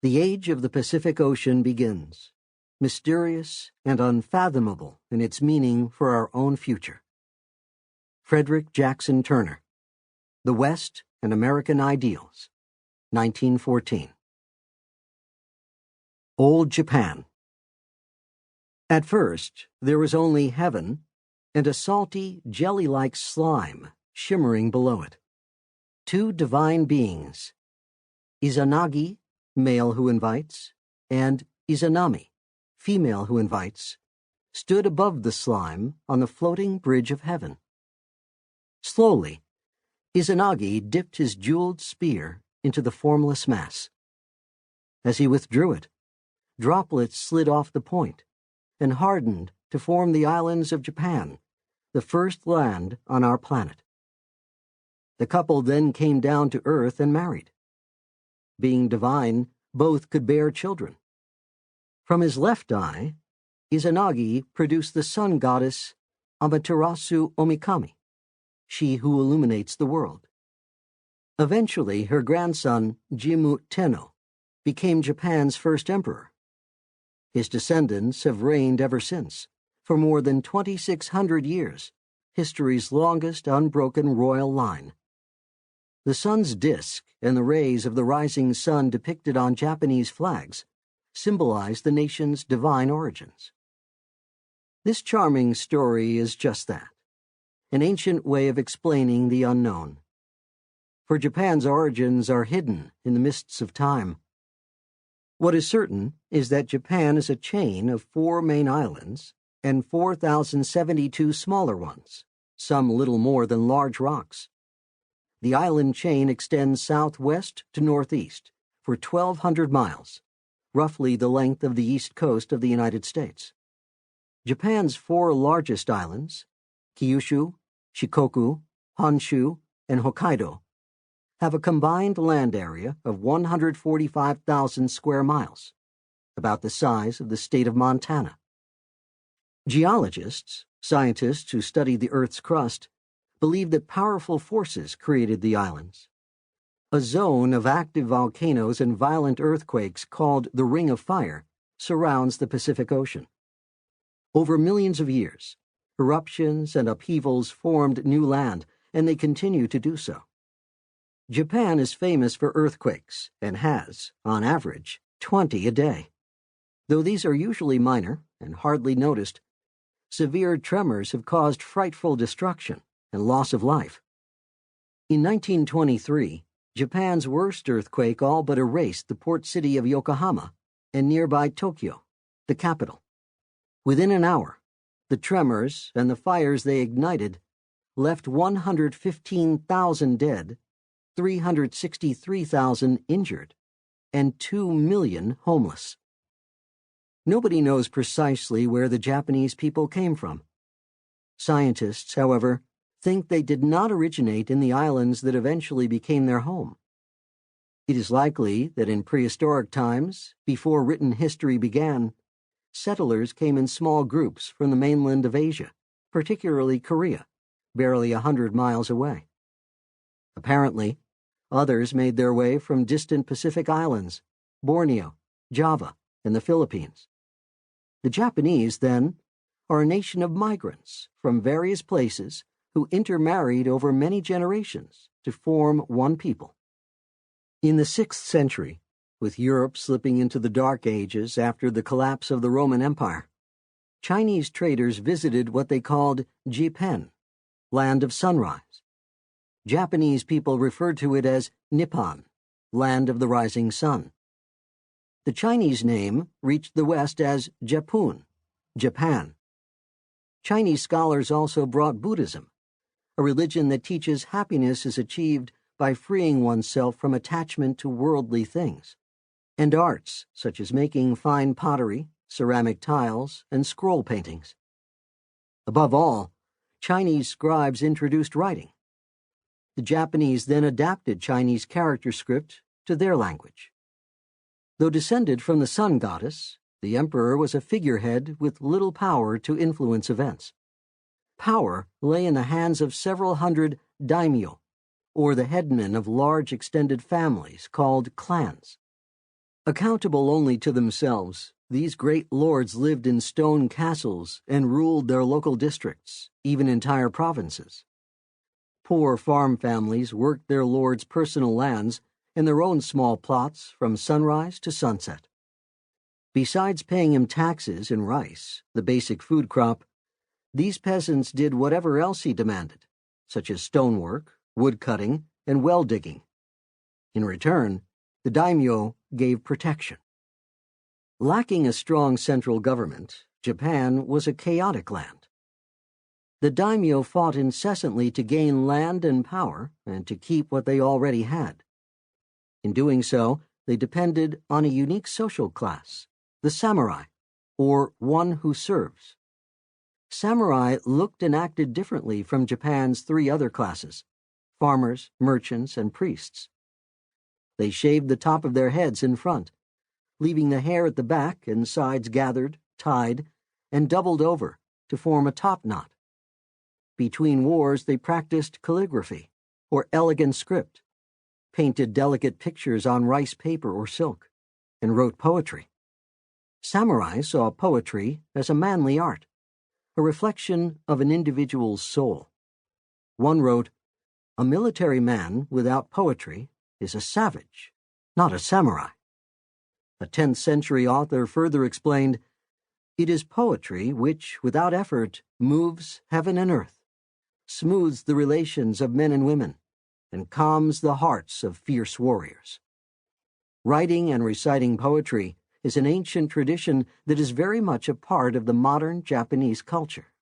The age of the Pacific Ocean begins, mysterious and unfathomable in its meaning for our own future. Frederick Jackson Turner, The West and American Ideals, 1914. Old Japan. At first, there was only heaven and a salty, jelly-like slime shimmering below it. Two divine beings, Izanagi, male who invites, and Izanami, female who invites, stood above the slime on the floating bridge of heaven. Slowly, Izanagi dipped his jeweled spear into the formless mass. As he withdrew it, droplets slid off the point and hardened to form the islands of Japan, the first land on our planet. The couple then came down to earth and married. Being divine, both could bear children. From his left eye, Izanagi produced the sun goddess Amaterasu Omikami, she who illuminates the world. Eventually, her grandson, Jimmu Tenno, became Japan's first emperor. His descendants have reigned ever since, for more than 2,600 years, history's longest unbroken royal line. The sun's disk and the rays of the rising sun depicted on Japanese flags symbolize the nation's divine origins. This charming story is just that, an ancient way of explaining the unknown. For Japan's origins are hidden in the mists of time. What is certain is that Japan is a chain of 4 main islands and 4,072 smaller ones, some little more than large rocks. The island chain extends southwest to northeast for 1,200 miles, roughly the length of the east coast of the United States. Japan's 4 largest islands, Kyushu, Shikoku, Honshu, and Hokkaido, have a combined land area of 145,000 square miles, about the size of the state of Montana. Geologists, scientists who study the Earth's crust, believe that powerful forces created the islands. A zone of active volcanoes and violent earthquakes called the Ring of Fire surrounds the Pacific Ocean. Over millions of years, eruptions and upheavals formed new land, and they continue to do so. Japan is famous for earthquakes and has, on average, 20 a day. Though these are usually minor and hardly noticed, severe tremors have caused frightful destruction and loss of life. In 1923, Japan's worst earthquake all but erased the port city of Yokohama and nearby Tokyo, the capital. Within an hour, the tremors and the fires they ignited left 115,000 dead, 363,000 injured, and 2 million homeless. Nobody knows precisely where the Japanese people came from. Scientists, however, think they did not originate in the islands that eventually became their home. It is likely that in prehistoric times, before written history began, settlers came in small groups from the mainland of Asia, particularly Korea, barely 100 miles away. Apparently, others made their way from distant Pacific islands, Borneo, Java, and the Philippines. The Japanese, then, are a nation of migrants from various places who intermarried over many generations to form one people. In the 6th century, with Europe slipping into the Dark Ages after the collapse of the Roman Empire, Chinese traders visited what they called Jipen, land of sunrise. Japanese people referred to it as Nippon, land of the rising sun. The Chinese name reached the West as Japun, Japan. Chinese scholars also brought Buddhism, a religion that teaches happiness is achieved by freeing oneself from attachment to worldly things, and arts such as making fine pottery, ceramic tiles, and scroll paintings. Above all, Chinese scribes introduced writing. The Japanese then adapted Chinese character script to their language. Though descended from the sun goddess, the emperor was a figurehead with little power to influence events. Power lay in the hands of several hundred daimyo, or the headmen of large extended families called clans. Accountable only to themselves, these great lords lived in stone castles and ruled their local districts, even entire provinces. Poor farm families worked their lords' personal lands in their own small plots from sunrise to sunset. Besides paying him taxes in rice, the basic food crop, these peasants did whatever else he demanded, such as stonework, wood-cutting, and well-digging. In return, the daimyo gave protection. Lacking a strong central government, Japan was a chaotic land. The daimyo fought incessantly to gain land and power and to keep what they already had. In doing so, they depended on a unique social class, the samurai, or one who serves. Samurai looked and acted differently from Japan's three other classes: farmers, merchants, and priests. They shaved the top of their heads in front, leaving the hair at the back and sides gathered, tied, and doubled over to form a top knot. Between wars, they practiced calligraphy, or elegant script, painted delicate pictures on rice paper or silk, and wrote poetry. Samurai saw poetry as a manly art, a reflection of an individual's soul. One wrote, "A military man without poetry is a savage, not a samurai." A 10th century author further explained, "It is poetry which, without effort, moves heaven and earth, smooths the relations of men and women, and calms the hearts of fierce warriors." Writing and reciting poetry is an ancient tradition that is very much a part of the modern Japanese culture.